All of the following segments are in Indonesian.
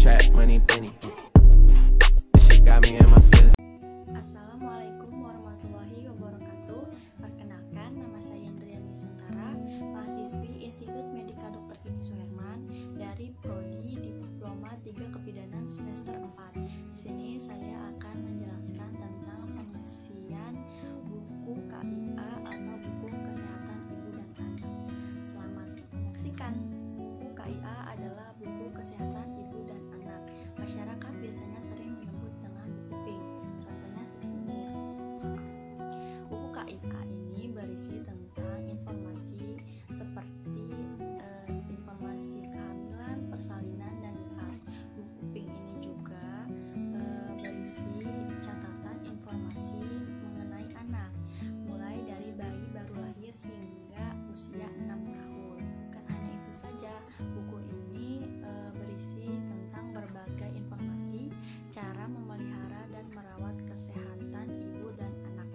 trap money penny. This shit got me in my feelings. Assalamualaikum warahmatullahi wabarakatuh. Perkenalkan, nama saya Indriani Suntara, mahasiswi Institut Medika Dr. Kiki Suherman dari Prodi Diploma 3 Kebidanan semester 4. Di sini saya akan menjelaskan tentang pengisian buku KIA atau buku kesehatan ibu dan anak. Selamat menyaksikan. Buku KIA adalah buku kesehatan ibu dan anak. Masyarakat biasanya sering menyebut dengan buku pink. Contohnya seperti buku KIA ini berisi tentang informasi seperti informasi kehamilan, persalinan, dan nifas. Buku pink ini juga berisi catatan informasi mengenai anak, mulai dari bayi baru lahir hingga usia 6 tahun. Bukan hanya itu saja, buku ini berisi tentang berbagai informasi cara memelihara dan merawat kesehatan ibu dan anak.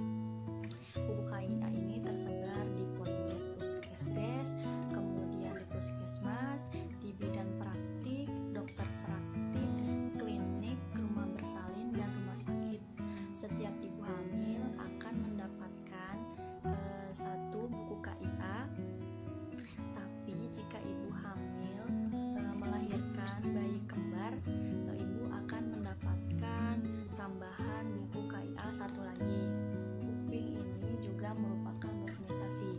Buku KIA ini tersebar di Polides Puskesdes, kemudian di Puskesmas, di bidan praktik, dokter praktik, klinik, rumah bersalin, dan rumah sakit. Setiap ibu hamil akan mendapatkan satu buku KIA. Tapi jika ibu hamil melahirkan bayi kembar, ibu akan mendapatkan tambahan buku KIA satu lagi. Buku pink ini juga merupakan dokumentasi.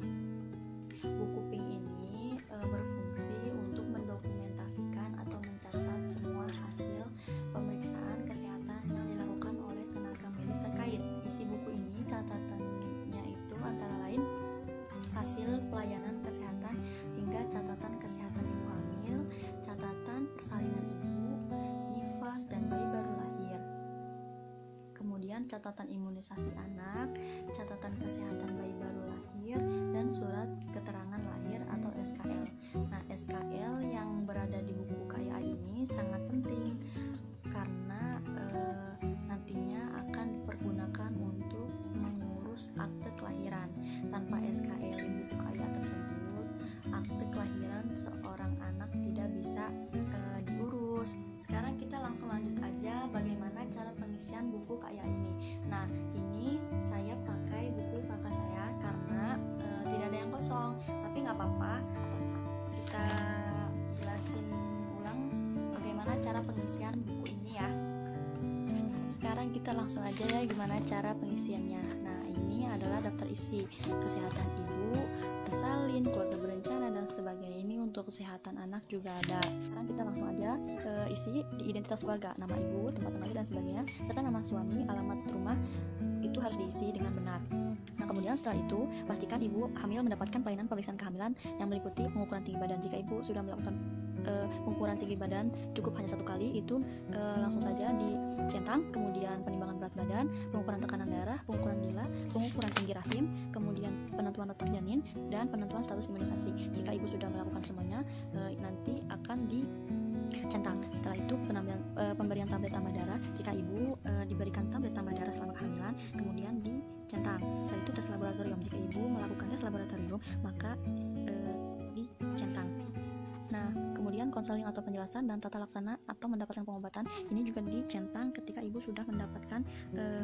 Buku pink ini berfungsi untuk mendokumentasikan atau mencatat semua hasil pemeriksaan kesehatan yang dilakukan oleh tenaga medis terkait. Isi buku ini catatannya itu antara lain hasil pelayanan kesehatan hingga catatan kesehatan ibu hamil, catatan persalinan ibu, nifas, dan bayi baru lahir. Kemudian catatan imunisasi anak, catatan kesehatan bayi baru lahir, dan surat keterangan lahir atau SKL. Nah, SKL yang berada di buku KIA ini sangat penting karena nantinya akan dipergunakan untuk mengurus akte kelahiran. Tanpa SKL di buku KIA tersebut, akte kelahiran seorang anak tidak bisa diurus. Sekarang kita langsung lanjut aja bagaimana cara pengisian buku KIA ini. Nah, ini saya pakai buku kakak saya karena tidak ada yang kosong, tapi nggak apa-apa, kita jelasin ulang bagaimana cara pengisian buku ini ya. Sekarang kita langsung aja ya gimana cara pengisiannya. Nah, ini adalah daftar isi kesehatan ibu, bersalin, keluarga berencana, dan sebagainya. Ini untuk kesehatan anak juga ada. Sekarang kita langsung aja isi di identitas keluarga, nama ibu, tempat tinggal, dan sebagainya, serta nama suami, alamat rumah itu harus diisi dengan benar. Nah, kemudian setelah itu pastikan ibu hamil mendapatkan pelayanan pemeriksaan kehamilan yang meliputi pengukuran tinggi badan. Jika ibu sudah melakukan pengukuran tinggi badan cukup hanya satu kali, itu langsung saja dicentang. Kemudian penimbangan berat badan, pengukuran tekanan darah, pengukuran nila, pengukuran tinggi rahim, kemudian penentuan letak janin, dan penentuan status imunisasi. Jika ibu sudah melakukan semuanya, nanti akan dicentang. Setelah itu pemberian tablet tambah darah. Jika ibu diberikan tablet tambah darah selama kehamilan, kemudian dicentang. Setelah itu tes laboratorium. Jika ibu melakukan tes laboratorium, maka dicentang. Nah, kemudian konseling atau penjelasan dan tata laksana atau mendapatkan pengobatan ini juga dicentang ketika ibu sudah mendapatkan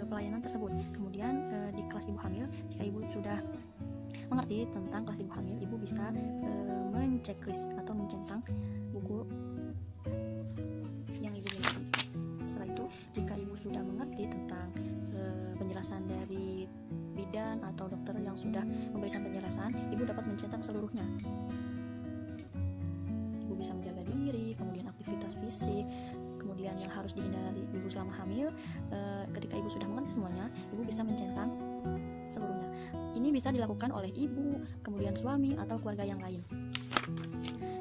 pelayanan tersebut. Kemudian di kelas ibu hamil, jika ibu sudah mengerti tentang kelas ibu hamil, ibu bisa menceklis atau mencentang buku yang ibu miliki. Setelah itu, jika ibu sudah mengerti tentang penjelasan dari bidan atau dokter yang sudah memberikan penjelasan, ibu dapat mencetak seluruhnya. Bisa menjaga diri, kemudian aktivitas fisik, kemudian yang harus dihindari ibu selama hamil. Ketika ibu sudah mengerti semuanya, ibu bisa mencentang seluruhnya. Ini bisa dilakukan oleh ibu, kemudian suami, atau keluarga yang lain.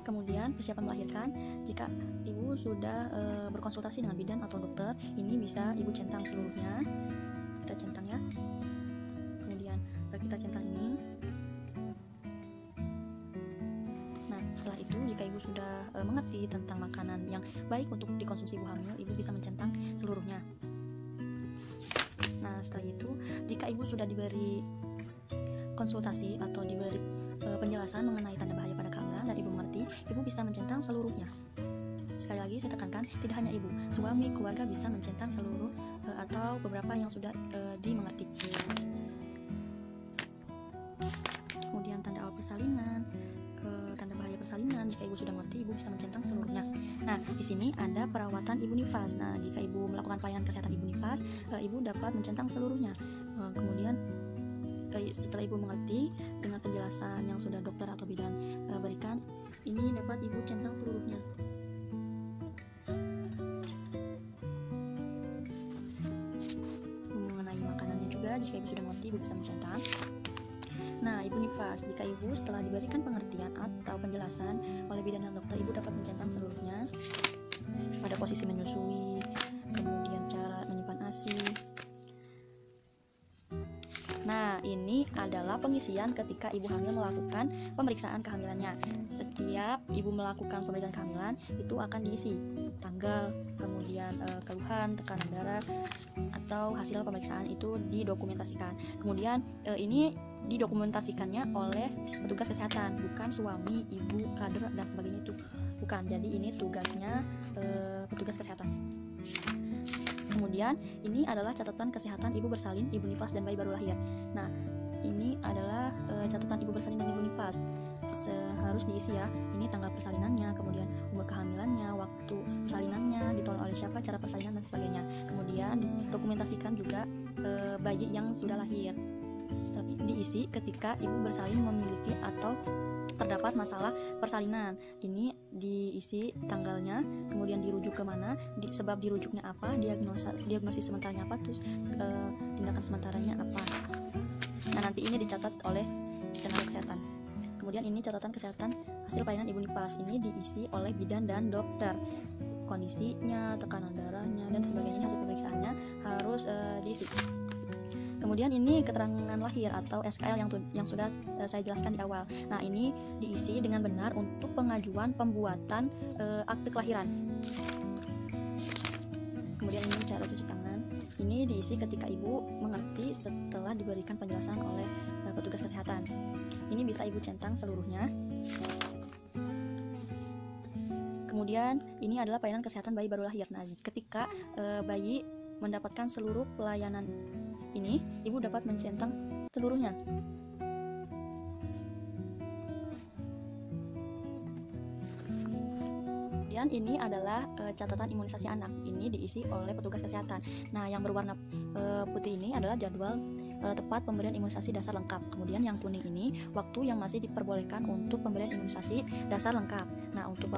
Kemudian persiapan melahirkan. Jika ibu sudah berkonsultasi dengan bidan atau dokter, ini bisa ibu centang seluruhnya. Kita centang ya. Kemudian kita centang ini. Setelah itu, jika ibu sudah mengerti tentang makanan yang baik untuk dikonsumsi ibu hamil, ibu bisa mencentang seluruhnya. Nah, setelah itu, jika ibu sudah diberi konsultasi atau diberi penjelasan mengenai tanda bahaya pada kehamilan dan ibu mengerti, ibu bisa mencentang seluruhnya. sekali lagi saya tekankan, tidak hanya ibu, suami, keluarga bisa mencentang seluruh atau beberapa yang sudah dimengerti. Kemudian tanda awal persalinan, tanda bahaya persalinan. Jika ibu sudah mengerti, ibu bisa mencentang seluruhnya. Nah, di sini ada perawatan ibu nifas. Nah, jika ibu melakukan pelayanan kesehatan ibu nifas, ibu dapat mencentang seluruhnya. Kemudian setelah ibu mengerti dengan penjelasan yang sudah dokter atau bidan berikan, ini dapat ibu centang seluruhnya. Mengenai makanannya juga, jika ibu sudah mengerti, ibu bisa mencentang. Nah, ibu nifas, jika ibu setelah diberikan pengertian atau penjelasan oleh bidan dan dokter, ibu dapat mencentang seluruhnya pada posisi menyusui, kemudian cara menyimpan ASI. Nah, ini adalah pengisian ketika ibu hamil melakukan pemeriksaan kehamilannya. Setiap ibu melakukan pemeriksaan kehamilan, itu akan diisi tanggal, kemudian keluhan, tekanan darah, atau hasil pemeriksaan itu didokumentasikan. Kemudian ini didokumentasikannya oleh petugas kesehatan, bukan suami, ibu, kader, dan sebagainya itu. Bukan, jadi ini tugasnya petugas kesehatan. Kemudian ini adalah catatan kesehatan ibu bersalin, ibu nifas, dan bayi baru lahir. Nah, ini adalah catatan ibu bersalin dan ibu nifas. Harus diisi ya. Ini tanggal persalinannya, kemudian umur kehamilannya, waktu persalinannya, ditolak oleh siapa, cara persalinan, dan sebagainya. Kemudian didokumentasikan juga bayi yang sudah lahir. Setelah diisi ketika ibu bersalin memiliki atau terdapat masalah persalinan. Ini diisi tanggalnya, kemudian dirujuk kemana, sebab dirujuknya apa, diagnosis sementaranya apa, terus tindakan sementaranya apa. Nah, nanti ini dicatat oleh tenaga kesehatan. Kemudian ini catatan kesehatan hasil pelayanan ibu nifas. Ini diisi oleh bidan dan dokter. Kondisinya, tekanan darahnya, dan sebagainya, hasil pemeriksaannya harus diisi. Kemudian ini keterangan lahir atau SKL yang sudah saya jelaskan di awal. Nah, ini diisi dengan benar untuk pengajuan pembuatan akte kelahiran. Kemudian ini cara cuci tangan. Ini diisi ketika ibu mengerti setelah diberikan penjelasan oleh petugas kesehatan. Ini bisa ibu centang seluruhnya. Kemudian ini adalah pelayanan kesehatan bayi baru lahir. Nah, ketika bayi mendapatkan seluruh pelayanan ini, ibu dapat mencentang seluruhnya. Kemudian ini adalah catatan imunisasi anak. Ini diisi oleh petugas kesehatan. Nah, yang berwarna putih ini adalah jadwal tepat pemberian imunisasi dasar lengkap. Kemudian yang kuning ini waktu yang masih diperbolehkan untuk pemberian imunisasi dasar lengkap. Nah, untuk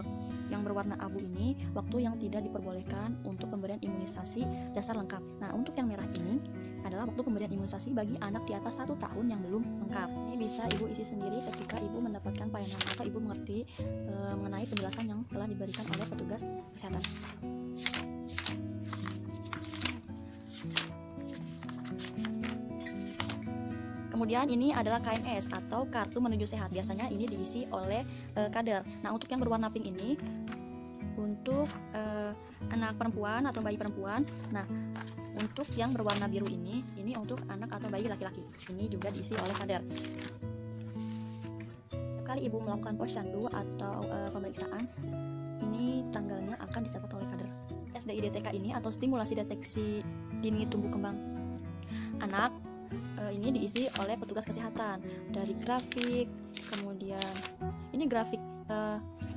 yang berwarna abu ini waktu yang tidak diperbolehkan untuk pemberian imunisasi dasar lengkap. Nah, untuk yang merah ini adalah waktu pemberian imunisasi bagi anak di atas 1 tahun yang belum lengkap. Ini bisa ibu isi sendiri ketika ibu mendapatkan pelayanan atau ibu mengerti mengenai penjelasan yang telah diberikan oleh petugas kesehatan. Kemudian ini adalah KMS atau kartu menuju sehat. Biasanya ini diisi oleh kader. Nah, untuk yang berwarna pink ini untuk anak perempuan atau bayi perempuan. Nah, untuk yang berwarna biru ini untuk anak atau bayi laki-laki. Ini juga diisi oleh kader. Kali ibu melakukan posyandu atau pemeriksaan, ini tanggalnya akan dicatat oleh kader. SDI-DTK ini atau stimulasi deteksi dini tumbuh kembang anak, ini diisi oleh petugas kesehatan dari grafik, kemudian ini grafik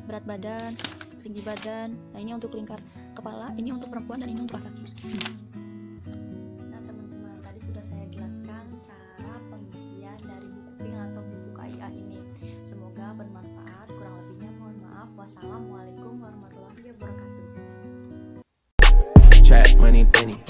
berat badan, tinggi badan. Nah, ini untuk lingkar kepala, ini untuk perempuan, dan ini untuk laki-laki. Nah, teman-teman, tadi sudah saya jelaskan cara pengisian dari buku pink atau buku KIA ini. Semoga bermanfaat. Kurang lebihnya mohon maaf. Wassalamualaikum warahmatullahi wabarakatuh. Trap money, penny.